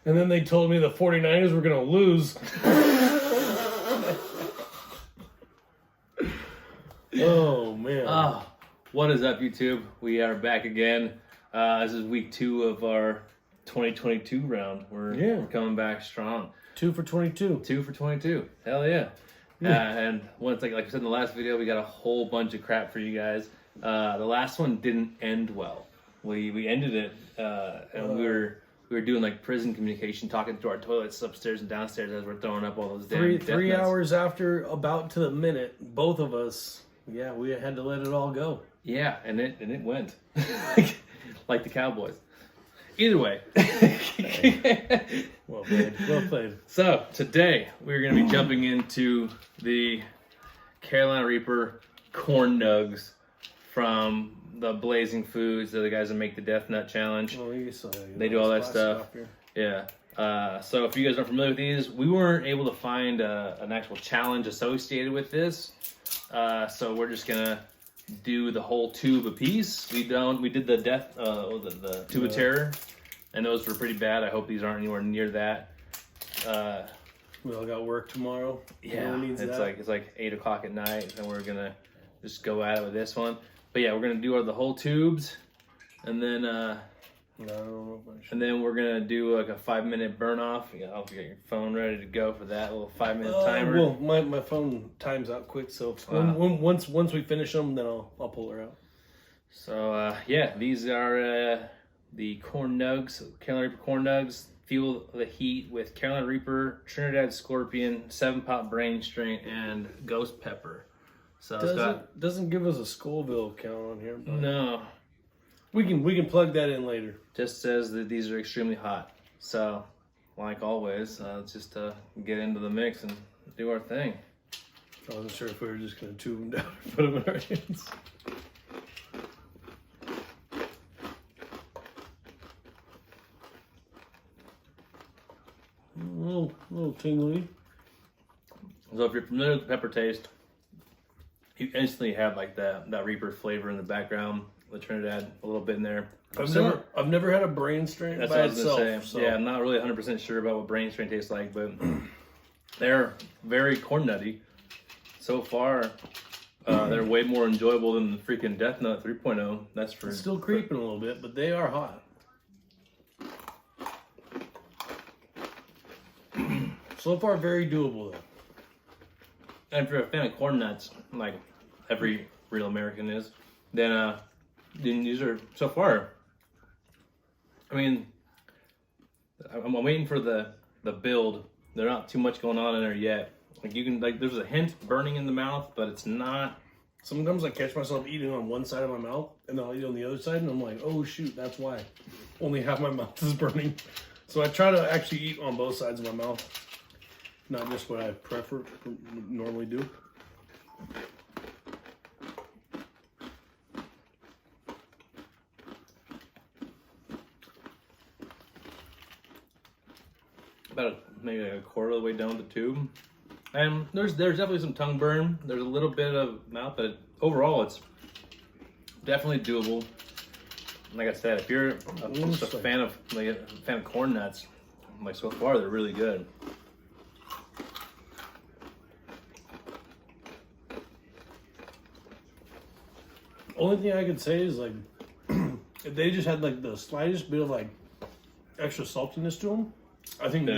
And then they told me the 49ers were going to lose. Oh, man. Oh, what is up, YouTube? We are back again. This is week 2 of our 2022 round. We're coming back strong. 2 for 22. 2 for 22. Hell yeah. And once, like I said in the last video, we got a whole bunch of crap for you guys. The last one didn't end well. We ended it, and we were doing like prison communication, talking to our toilets upstairs and downstairs as we're throwing up all those damn Three hours after, about to the minute, both of us, we had to let it all go. Yeah, and it went like the Cowboys. Either way. Well played. Well played. So today we're going to be jumping into the Carolina Reaper corn nugs from the Blazing Foods. They're the guys that make the Death Nut Challenge. Oh, they do all that stuff. Yeah. So if you guys aren't familiar with these, we weren't able to find an actual challenge associated with this. So we're just gonna do the whole tube a piece. We did the the tube of terror, and those were pretty bad. I hope these aren't anywhere near that. We all got work tomorrow. Yeah, it's like 8 o'clock at night, and we're gonna just go at it with this one. But yeah, we're gonna do the whole tubes, and then we're gonna do like a 5-minute burn off. I'll get your phone ready to go for that little 5-minute timer. Well, my phone times out quick, so once we finish them, then I'll pull her out. So yeah, these are the corn nugs, Carolina Reaper corn nugs. Fuel the heat with Carolina Reaper, Trinidad Scorpion, 7-pot brain string, and ghost pepper. So doesn't give us a Scoville count on here. But no. We can plug that in later. Just says that these are extremely hot. So, like always, let's just get into the mix and do our thing. I wasn't sure if we were just going to tube them down and put them in our hands. A little tingly. So if you're familiar with the pepper taste, you instantly have like that Reaper flavor in the background. The Trinidad a little bit in there. I've never had a brain strain by itself. So. Yeah, I'm not really 100% sure about what brain strain tastes like, but they're very corn nutty. So far, they're way more enjoyable than the freaking Death Nut 3.0. That's for it's still creeping a little bit, but they are hot. So far, very doable though. And if you're a fan of corn nuts, like every real American is, then these are, so far, I mean, I'm waiting for the build. There's not too much going on in there yet. Like you can, there's a hint burning in the mouth, but it's not. Sometimes I catch myself eating on one side of my mouth, and then I'll eat on the other side, and I'm like, oh shoot, that's why. Only half my mouth is burning. So I try to actually eat on both sides of my mouth. Not just what I normally do. About maybe like a quarter of the way down the tube. And there's definitely some tongue burn. There's a little bit of mouth, but overall it's definitely doable. Like I said, if you're a fan of corn nuts, like so far they're really good. Only thing I could say is like if they just had like the slightest bit of like extra saltiness to them, I think.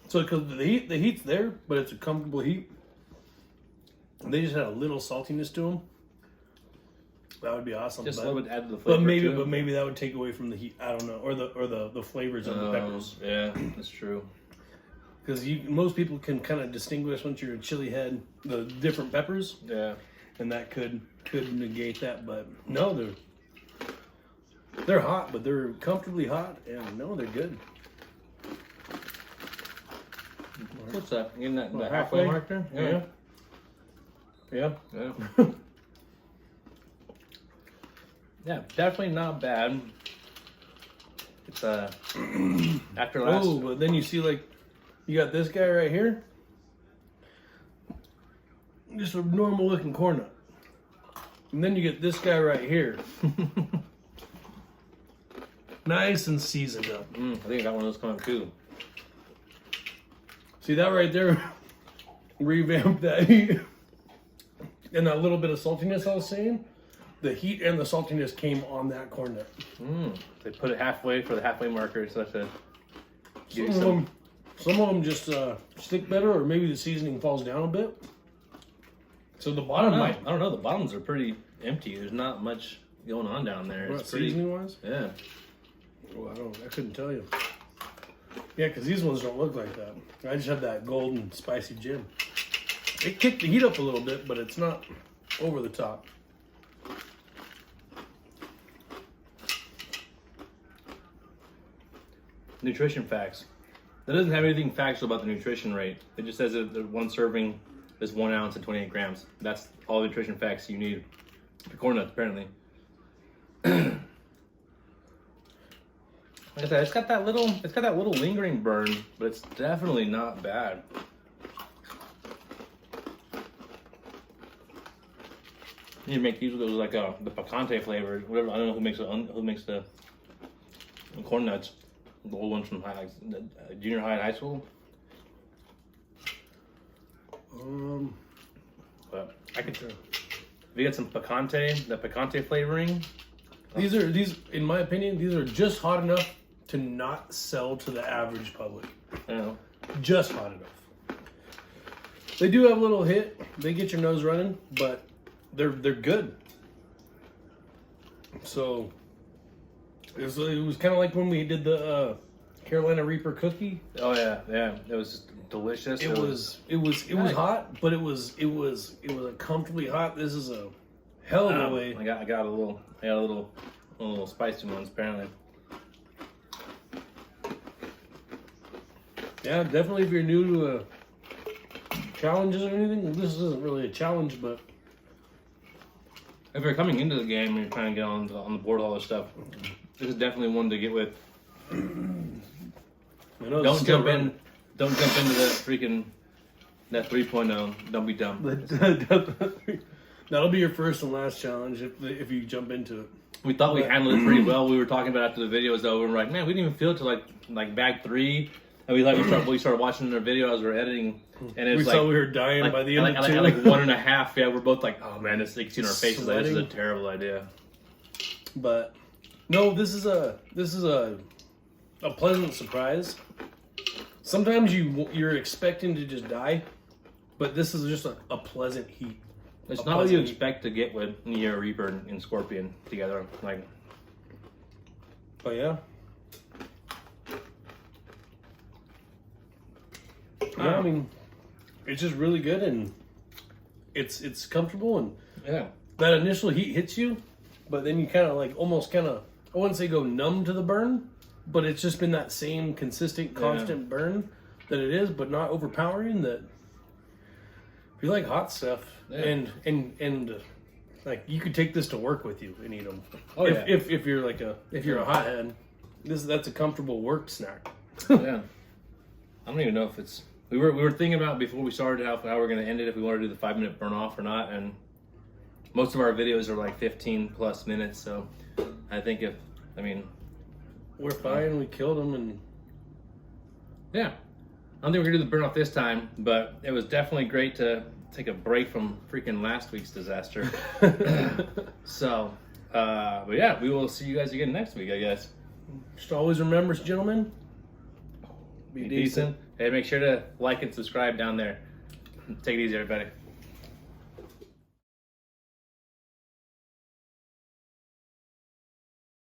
So because the heat's there, but it's a comfortable heat. And they just had a little saltiness to them. That would be awesome. Just a little bit add to the flavor. But maybe that would take away from the heat. I don't know, or the flavors of the peppers. Yeah, that's true. Because most people can kind of distinguish once you're a chili head the different peppers. Yeah. And that could negate that, but no, they're hot, but they're comfortably hot, and no, they're good. What's that? Getting that halfway mark there? Yeah. Yeah. Yeah, definitely not bad. It's after last. Oh, but then you see like you got this guy right here. Just a normal looking corn nut. And then you get this guy right here. Nice and seasoned up. I think I got one of those coming too. See that right there? Revamped that heat. And that little bit of saltiness I was saying, the heat and the saltiness came on that corn nut. They put it halfway for the halfway marker, so to some of them just stick better, or maybe the seasoning falls down a bit. So the bottom I don't know. The bottoms are pretty empty. There's not much going on down there. What, it's pretty seasoning wise? Yeah. Well, I couldn't tell you. Yeah, because these ones don't look like that. I just have that golden spicy gem. It kicked the heat up a little bit, but it's not over the top. Nutrition facts. That doesn't have anything factual about the nutrition rate. It just says that the one serving is 1 ounce and 28 grams. That's all the nutrition facts you need for corn nuts, apparently. Like I said, it's got that little lingering burn, but it's definitely not bad. You make these with those like the picante flavor, whatever. I don't know who makes the corn nuts. The old ones from junior high and high school. But I could try. If you get some picante, the picante flavoring. These, in my opinion, these are just hot enough to not sell to the average public. Yeah. Just hot enough. They do have a little hit. They get your nose running, but they're good. So it was kind of like when we did the Carolina Reaper cookie. Oh yeah, it was delicious. It was hot, but it was a comfortably hot. This is a hell of a way. I got a little spicy ones apparently. Yeah, definitely. If you're new to challenges or anything, this isn't really a challenge, but if you're coming into the game and you're trying to get on the board with all this stuff, this is definitely one to get with. Don't jump into the freaking that 3.0. Don't be dumb. That'll be your first and last challenge if you jump into it. We thought we handled it pretty well. We were talking about after the video was over, and we're like, man, we didn't even feel it till like bag 3. And we started watching their video as we were editing, and it's we thought we were dying by the end of 2. At like 1.5, yeah, we're both like, oh man, this is in our faces. Like, this is a terrible idea. But no, this is a pleasant surprise. Sometimes you're expecting to just die, but this is just a pleasant heat. It's not what you expect to get with Neo Reaper and Scorpion together. Like, oh yeah. Yeah, I mean, it's just really good, and it's comfortable, and yeah, that initial heat hits you, but then you kind of like almost I wouldn't say go numb to the burn, but it's just been that same consistent, constant burn that it is, but not overpowering. That if you like hot stuff, and like you could take this to work with you and eat them. Oh yeah. If you're a hothead, that's a comfortable work snack. Yeah. I don't even know if it's. We were thinking about before we started how we're going to end it, if we want to do the 5-minute burn off or not, and most of our videos are like 15 plus minutes. So I think we're fine. We killed them, and yeah, I don't think we're gonna do the burn off this time, but it was definitely great to take a break from freaking last week's disaster. So, but yeah, we will see you guys again next week, I guess. Just always remember, gentlemen, be decent. Hey, make sure to like and subscribe down there. Take it easy, everybody.